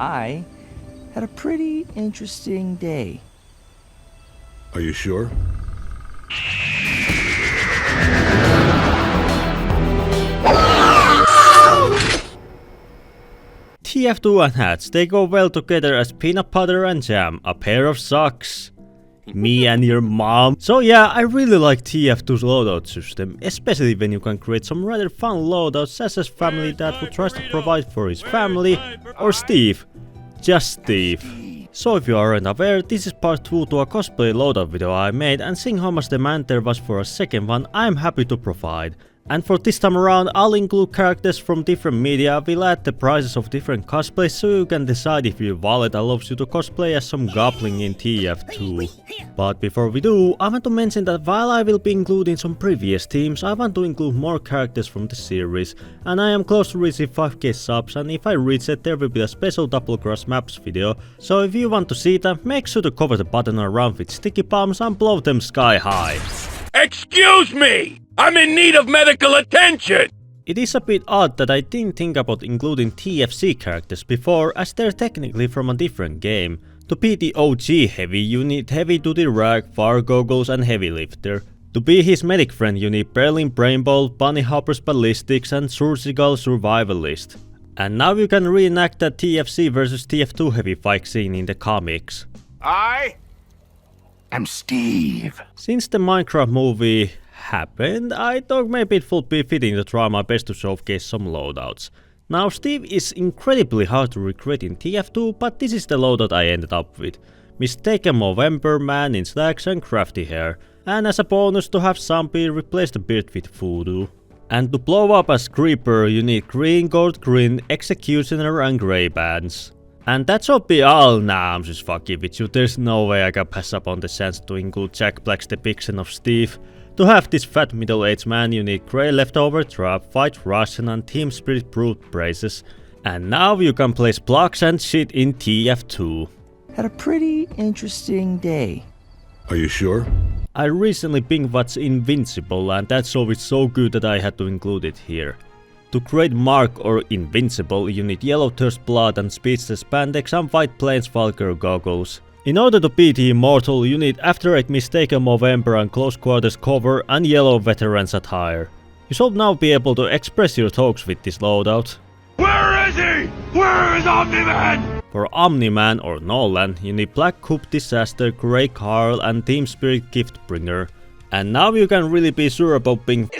I had a pretty interesting day. Are you sure? TF2 and hats, they go well together as peanut butter and jam, a pair of socks. Me and your mom. So yeah, I really like TF2's loadout system, especially when you can create some rather fun loadouts as a family that who tries to provide for his family, or Steve. Just Steve. So if you aren't aware, this is part 2 to a cosplay loadout video I made, and seeing how much demand there was for a second one, I am happy to provide. And for this time around, I'll include characters from different media, we'll add the prices of different cosplays so you can decide if your wallet allows you to cosplay as some Goblin in TF2. But before we do, I want to mention that while I will be including some previous teams, I want to include more characters from the series, and I am close to reaching 5k subs, and if I reach it there will be a special double cross maps video, so if you want to see that, make sure to cover the button around with sticky bombs and blow them sky high. Excuse me! I'm in need of medical attention! It is a bit odd that I didn't think about including TFC characters before, as they're technically from a different game. To be the OG heavy, you need heavy duty rag, fire goggles and heavy lifter. To be his medic friend you need Berlin Brain Ball, Bunny Hopper's Ballistics and Surgical Survivalist. And now you can reenact that TFC vs TF2 heavy fight scene in the comics. I'm Steve. Since the Minecraft movie happened, I thought maybe it would be fitting to try my best to showcase some loadouts. Now Steve is incredibly hard to recreate in TF2, but this is the loadout I ended up with. Mistaken Movember, Man in slacks and crafty hair. And as a bonus to have Zombie replace the beard with Voodoo. And to blow up as Creeper you need green, gold, green, Executioner and grey bands. And that should be all. Nah, I'm just fucking with you, there's no way I can pass up on the chance to include Jack Black's depiction of Steve. To have this fat middle-aged man you need grey leftover trap, white Russian and team spirit brute braces. And now you can place blocks and shit in TF2. Had a pretty interesting day. Are you sure? I recently binge watched Invincible, and that show is so good that I had to include it here. To create Mark or Invincible, you need yellow thirst blood and speechless spandex and white planeswalker goggles. In order to be the immortal, you need After Eight Mistaken Movember and close quarters cover and yellow veterans attire. You should now be able to express your thoughts with this loadout. Where is he? Where is Omni-Man? For Omni-Man or Nolan, you need Black Coupe Disaster, Grey Carl and Team Spirit Giftbringer. And now you can really be sure about being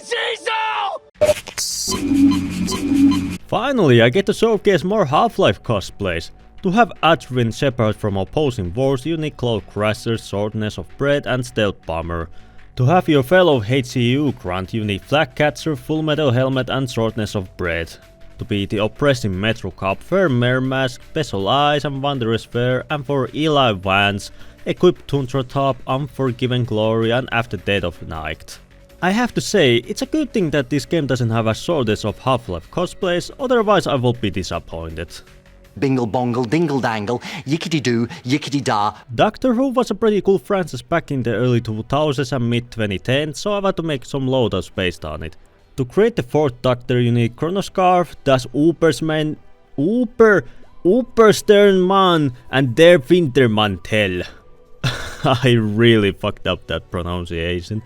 Finally, I get to showcase more Half-Life cosplays. To have Adrian Shepard from Opposing Wars, you need Cloud Crasher, Shortness of Breath and Stealth Bomber. To have your fellow HCU grunt, you need Flag Catcher, Full Metal Helmet and Shortness of Breath. To be the oppressing Metro Cop, wear Mare Mask, Special Eyes and Wanderer's Fair, and for Eli Vance, equip Tundra Top, Unforgiven Glory and After Death of Night. I have to say, it's a good thing that this game doesn't have a shortage of Half-Life cosplays, otherwise I will be disappointed. Bingle bongle dingle dangle, yickety doo, yickety da. Doctor Who was a pretty cool franchise back in the early 2000s and mid 2010s, so I want to make some loadouts based on it. To create the 4th Doctor you need Chronoscarf, Das Ubersman, Ubersternmann and Der Wintermantel. I really fucked up that pronunciation.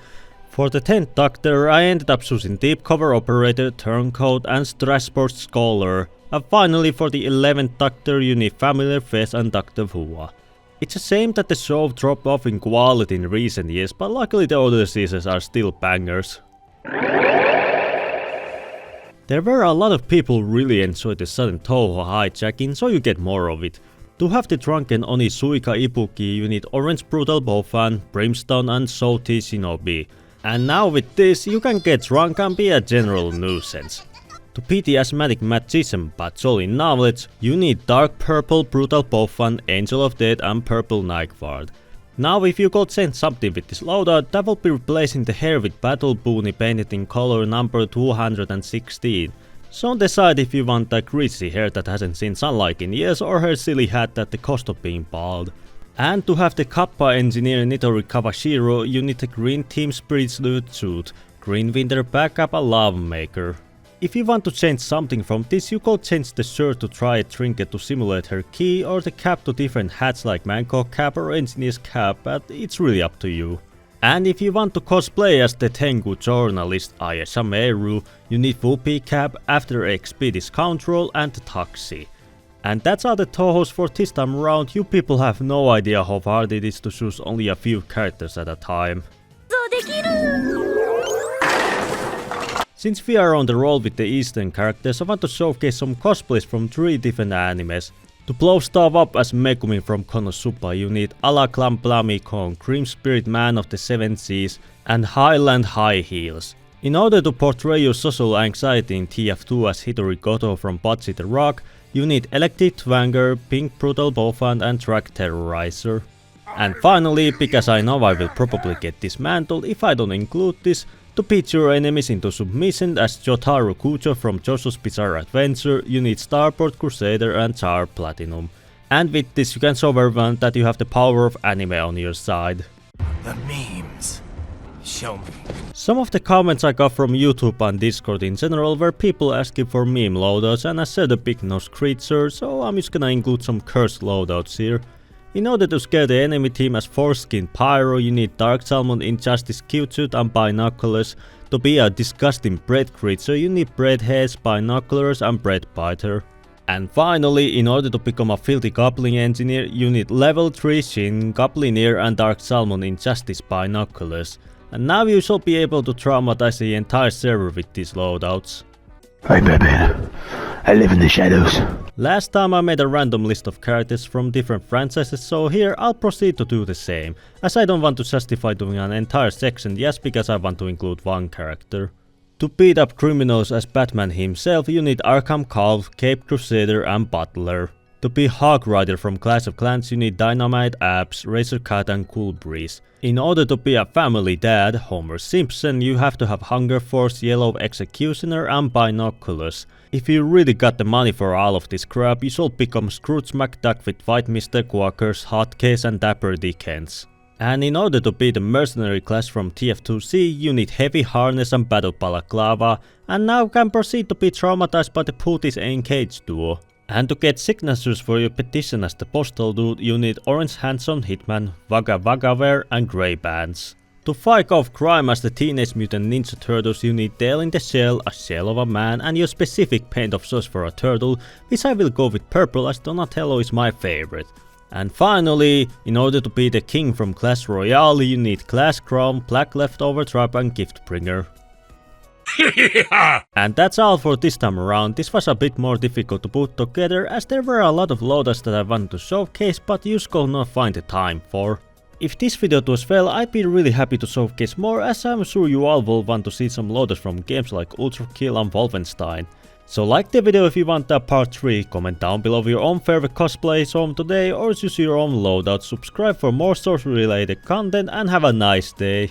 For the 10th Doctor I ended up choosing Deep Cover Operator, Turncoat and Strasbourg Scholar. And finally for the 11th Doctor you need Familiar Face and Dr. Who. It's a shame that the show dropped off in quality in recent years, but luckily the other seasons are still bangers. There were a lot of people who really enjoyed the sudden Toho hijacking, so you get more of it. To have the drunken Oni Suika Ibuki you need Orange Brutal Bofan, Brimstone and Shouty Shinobi. And now with this you can get drunk and be a general nuisance. To be the asthmatic magician but jolly knowledge, you need Dark Purple Brutal Bofan, Angel of Death and Purple Nightguard. Now if you could send something with this loadout, that will be replacing the hair with Battle Boonie painted in color number 216. So decide if you want a greasy hair that hasn't seen sunlight in years or her silly hat at the cost of being bald. And to have the Kappa engineer Nitori Kawashiro, you need a green Team Spirit Loot suit, green winter backup and lava maker. If you want to change something from this, you could change the shirt to try a trinket to simulate her key, or the cap to different hats like mango cap or engineer's cap, but it's really up to you. And if you want to cosplay as the Tengu journalist Ayesha Meru, you need Whoopi cap, After XP discount roll and the Taxi. And that's all the Tohos for this time around. You people have no idea how hard it is to choose only a few characters at a time. Since we are on the roll with the Eastern characters, I want to showcase some cosplays from 3 different animes. To blow stuff up as Megumi from Konosuba, you need Alaklam Blamikon, Grim Spirit Man of the 7 Seas, and Highland High Heels. In order to portray your social anxiety in TF2 as Hitori Goto from Bocce the Rock, you need Electric Twanger, Pink Brutal Bofan and Track Terrorizer. And finally, because I know I will probably get dismantled if I don't include this, to beat your enemies into submission as Jotaro Kujo from JoJo's Bizarre Adventure, you need Starboard Crusader and Char Platinum. And with this you can show everyone that you have the power of anime on your side. The memes. Show me. Some of the comments I got from YouTube and Discord in general were people asking for meme loadouts, and I said a big nose creature, so I'm just gonna include some cursed loadouts here. In order to scare the enemy team as Foreskin Pyro, you need Dark Salmon, Injustice, Cute and Binoculars. To be a disgusting bread creature, you need Breadheads, Binoculars and Bread Biter. And finally, in order to become a filthy Goblin engineer, you need level 3 Shin, Goblineer and Dark Salmon Injustice Binoculars. And now you shall be able to traumatize the entire server with these loadouts. I'm Batman. I live in the shadows. Last time I made a random list of characters from different franchises, so here I'll proceed to do the same, as I don't want to justify doing an entire section just because I want to include one character. To beat up criminals as Batman himself, you need Arkham Calf, Cape Crusader and Butler. To be Hog Rider from Clash of Clans, you need Dynamite, Abs, Razor Cut and Cool Breeze. In order to be a family dad, Homer Simpson, you have to have Hunger Force, Yellow Executioner and Binoculars. If you really got the money for all of this crap, you should become Scrooge McDuck with White Mr. Quackers, Hotcase and Dapper Dickens. And in order to be the mercenary class from TF2C, you need Heavy Harness and Battle Balaclava, and now can proceed to be traumatized by the Pooties Engage duo. And to get signatures for your petition as the Postal Dude, you need Orange Handsome Hitman, Wagga Wagga and Grey Bands. To fight off crime as the Teenage Mutant Ninja Turtles, you need Tail in the Shell, a shell of a man, and your specific paint of choice for a turtle, which I will go with purple as Donatello is my favorite. And finally, in order to be the king from Clash Royale, you need Clash Crown, Black Leftover Trap and Giftbringer. And that's all for this time around. This was a bit more difficult to put together as there were a lot of loadouts that I wanted to showcase, but you could not find the time for. If this video does well, I'd be really happy to showcase more, as I'm sure you all will want to see some loadouts from games like Ultra Kill and Wolfenstein. So like the video if you want that part 3, comment down below your own favorite cosplays from today or choose your own loadout, subscribe for more story related content and have a nice day.